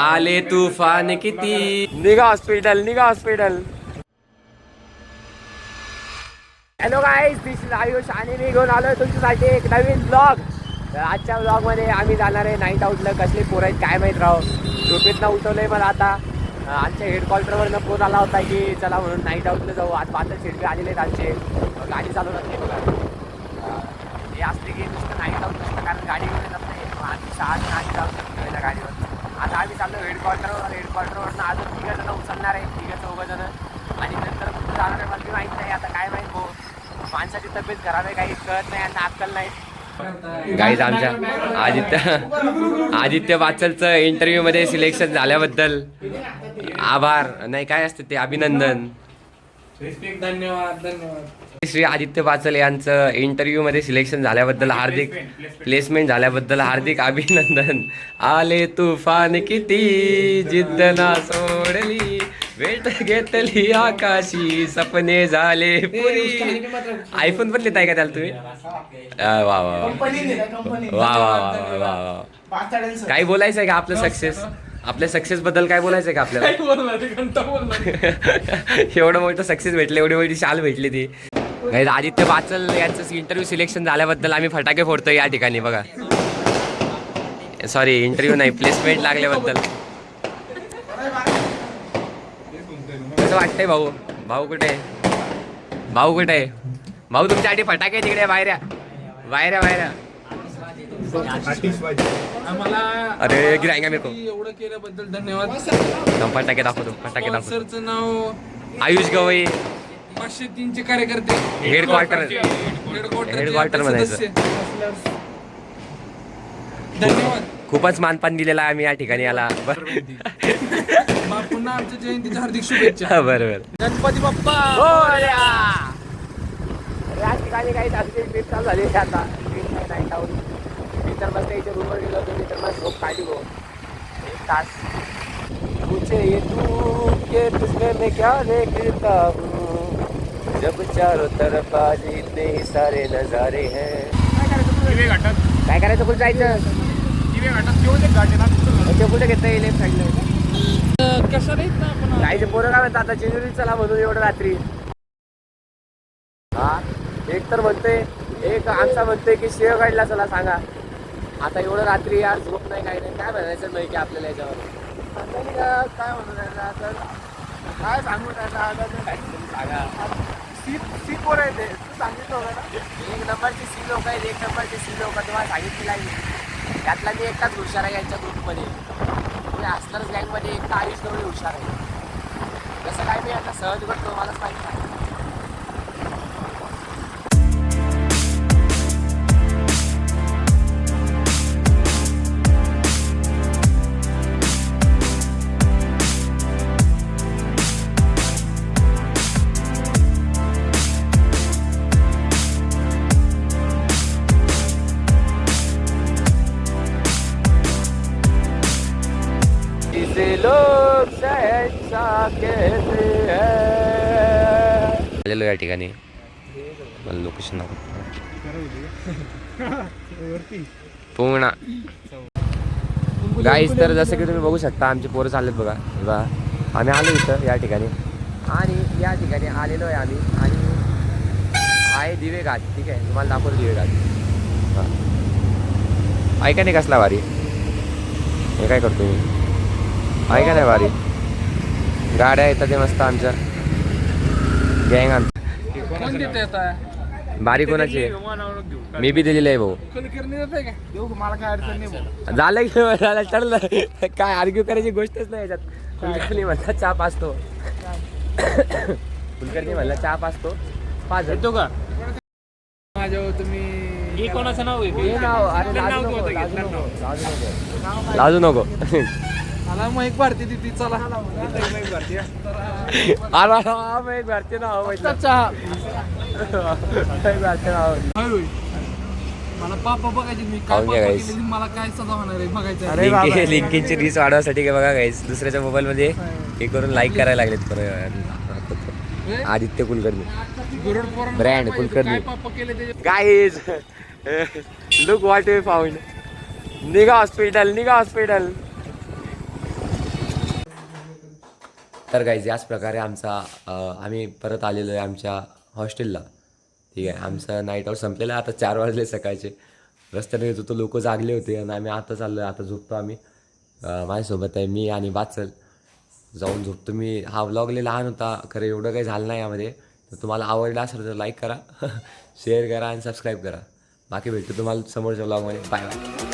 आले तुफान किती. निघा हॉस्पिटल, निघा hospital. Hello guys, this is Ayush आणि मी घेऊन आलोय तुमच्यासाठी एक नवीन ब्लॉग. तर आजच्या ब्लॉगमध्ये आम्ही जाणार आहे नाईट आउटला. कसले पोरं आहेत काय माहीत राव. झोपेतनं उठवलंय मला आता. आमच्या हेडक्वार्टरवरनं फोन आला होता की चला म्हणून नाईट आउटला जाऊ. आज बादल शेडबे आलेले आहेत आमचे. गाडी चालवतात नाही बघा. हे असते की नुसतं नाईट आउट नसतं, कारण गाडीवर येतात नाही. आम्ही 6 आधी जाऊ शकतो पहिल्या गाडीवर. आता आम्ही चाललो हेडक्वार्टरवरनं अजून 3 जण उचलणार आहे, 3-4 जण. आणि नंतर कुठं जाणार आहे मला माहीत नाही. आता काय माहीत भाऊ, माणसाची तब्येत खराब आहे, काही कळत नाही आणि अक्कल नाही. गाईज, आमच्या आदित्य वाचलचं इंटरव्ह्यू मध्ये सिलेक्शन झाल्याबद्दल आभार नाही, काय असतं ते, अभिनंदन. धन्यवाद. श्री आदित्य वाचल यांचं इंटरव्ह्यू मध्ये सिलेक्शन झाल्याबद्दल हार्दिक, प्लेसमेंट झाल्याबद्दल हार्दिक अभिनंदन. आले तुफान किती, जिद्द ना सोडली, वेट घेतली आकाशी, सपने झाले पुरी. आयफोन पण देताय का त्याला तुम्ही? वा वा वा वा वा वा वा. काय बोलायचं आहे का आपल्या सक्सेस बद्दल काय बोलायचंय का आपल्याला? एवढं मोठं सक्सेस भेटलं, एवढी मोठी शाल भेटली ती. आदित्य वाचल यांचं इंटरव्ह्यू सिलेक्शन झाल्याबद्दल आम्ही फटाके फोडतोय या ठिकाणी बघा. सॉरी, इंटरव्ह्यू नाही, प्लेसमेंट लागल्याबद्दल. कसं वाटतंय भाऊ? भाऊ कुठे आहे? भाऊ तुमच्यासाठी फटाके तिकडे बाहेर बाहेर. अरे गिराएंगा मेरे को. एवढं केल्याबद्दल धन्यवाद. फटाके दाखवतो. सरचं नाव आयुष गवई, 503 कार्यकर्ते, हेडक्वार्टर म्हणायचं. धन्यवाद. खूपच मानपान दिलेला आहे आम्ही या ठिकाणी याला. पुन्हा आमच्या जयंतीच्या हार्दिक शुभेच्छा. बरोबर. गणपती बाप्पा. या ठिकाणी काही ट्रिप चालू झाली आता. नाईट आउट तर मस्त इथे रूमवर गेलो होतो. मी तर मस्त झोप काढली गो 1 तास. मुझे ये तू के तुझमें मैं क्या देखता हूँ, जब चारों तरफ आज इतने ही सारे नजारे हैं. काय करायचं? कुठं जायचं? ते कुठे घेता येईल लेफ्ट साईडला? कसं नाही ना आपण जायचं पोरं काय म्हणतात आता जेजुरी चला म्हणून एवढं रात्री. हा, एक तर म्हणते, एक आमचा म्हणते की शेवगाडला चला. सांगा आता एवढं रात्री यार झोप नाही, काही नाही, काय म्हणायचं नाही की आपल्याला याच्यावर काय म्हणून राहिला तर काय सांगून राहिला सांगा. सी पोर आहे ते, तू सांगितलं होतं ना. 1 नंबरची सी लोक आहेत, 1 नंबरची सी लोक तुम्हाला सांगितलेलं आहे. त्यातला मी एकटाच हुशार आहे यांच्या ग्रुपमध्ये. म्हणजे हस्लर्स गँगमध्ये एकटा आयुष गवळी हुशार आहे. कसं काय मी आता सहज करतो मलाच माहिती नाही. लोग शहंशाह कहते हैं. आलेलो या ठिकाणी लोकेशन पूर्ण गाईस. तर जसं की तुम्ही बघू शकता आमचे पोरं चाललेत बघा. आम्ही आलो इथं या ठिकाणी आणि या ठिकाणी आलेलो आहे आम्ही. आणि आहे दिवे घाट. ठीक आहे, तुम्हाला दाखवतो दिवे घाट. ऐका नाही कसला भारी. हे काय करतो मी? ऐका नाही भारी. गाड्या येतात ते मस्त आमच्या गँग. आमच्या बारी कोणाची मी बी दिलेली आहे भाऊ. झालं की ठरलं काय आर्ग्यू करायची गोष्टच नाही याच्यात. कुलकर्णी म्हणला चहा पाचतो. कुलकर्णी म्हणला चहा पाचतो. 5 येतो का माझ्यावर तुम्ही कोणाचं नाव आहे? लाजू नको. मला महिक भारती दिदी चला. एक भारतीय नाव मला पापा बघायची. मी काय पापा केलेली, मला काय सजा होणार आहे बघायचं. लिंकिंगची रीच वाढवासाठी काय बघा गाईस, दुसऱ्याच्या मोबाईल मध्ये हे करून लाईक करायला लागलेत. Aditya Kulkarni brand Kulkarni. Guys, look what we found. निघा हॉस्पिटल. तर गाईज याच प्रकारे आम्ही परत आलेलो आहे आमच्या हॉस्टेलला. ठीक आहे, आमचं नाईट आऊट संपलेलं आहे. आता 4 वाजले सकाळचे. रस्त्याने येत होतो, लोक जागले होते आणि आम्ही आता चाललो आहे. आता झोपतो आम्ही. माझ्यासोबत आहे मी आणि बाचल. जाऊन झोपतो मी. हा व्लॉग लय लहान होता, खरं एवढं काही झालं नाही यामध्ये. तर तुम्हाला आवडला असेल तर लाईक करा, शेअर करा आणि सबस्क्राईब करा. बाकी भेटतो तुम्हाला समोरच्या व्लॉगमध्ये. Bye bye.